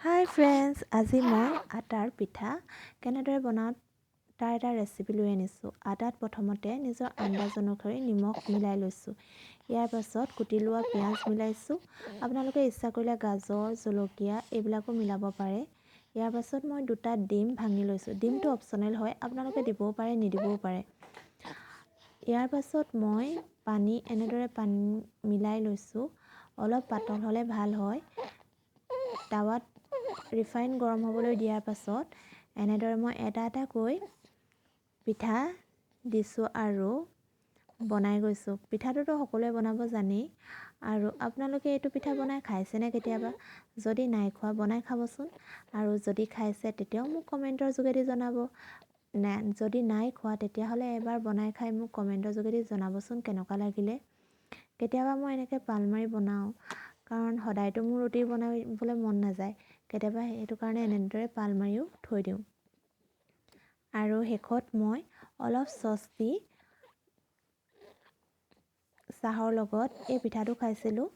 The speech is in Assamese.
হাই ফ্ৰেণ্ডছ, আজি মই আটাৰ পিঠা কেনেদৰে বনাওঁ তাৰ এটা ৰেচিপি লৈ আনিছোঁ। আটাত প্ৰথমতে নিজৰ আন্দাজ অনুসৰি নিমখ মিলাই লৈছোঁ। ইয়াৰ পাছত কুটি লোৱা পিঁয়াজ মিলাইছোঁ। আপোনালোকে ইচ্ছা কৰিলে গাজৰ, জলকীয়া এইবিলাকো মিলাব পাৰে। ইয়াৰ পাছত মই দুটা ডিম ভাঙি লৈছোঁ। ডিমটো অপশ্যনেল হয়, আপোনালোকে দিবও পাৰে নিদিবও পাৰে। ইয়াৰ পাছত মই এনেদৰে পানী মিলাই লৈছোঁ। অলপ পাতল হ'লে ভাল হয়। টাৱাত ৰিফাইন গৰম হ'বলৈ দিয়াৰ পাছত এনেদৰে মই এটা এটাকৈ পিঠা দিছোঁ আৰু বনাই গৈছোঁ। পিঠাটোতো সকলোৱে বনাব জানেই, আৰু আপোনালোকে এইটো পিঠা বনাই খাইছেনে কেতিয়াবা? যদি নাই খোৱা বনাই খাবচোন, আৰু যদি খাইছে তেতিয়াও মোক কমেণ্টৰ যোগেদি জনাব। যদি নাই খোৱা তেতিয়াহ'লে এবাৰ বনাই খাই মোক কমেণ্টৰ যোগেদি জনাবচোন কেনেকুৱা লাগিলে। কেতিয়াবা মই এনেকৈ পাল মাৰি বনাওঁ, কাৰণ সদায়তো মোৰ ৰুটি বনাবলৈ মন নাযায়। কেতিয়াবা সেইটো কাৰণে এনেদৰে পাল মাৰিও থৈ দিওঁ। আৰু শেষত মই অলপ চচ দি চাহৰ লগত এই পিঠাটো খাইছিলোঁ।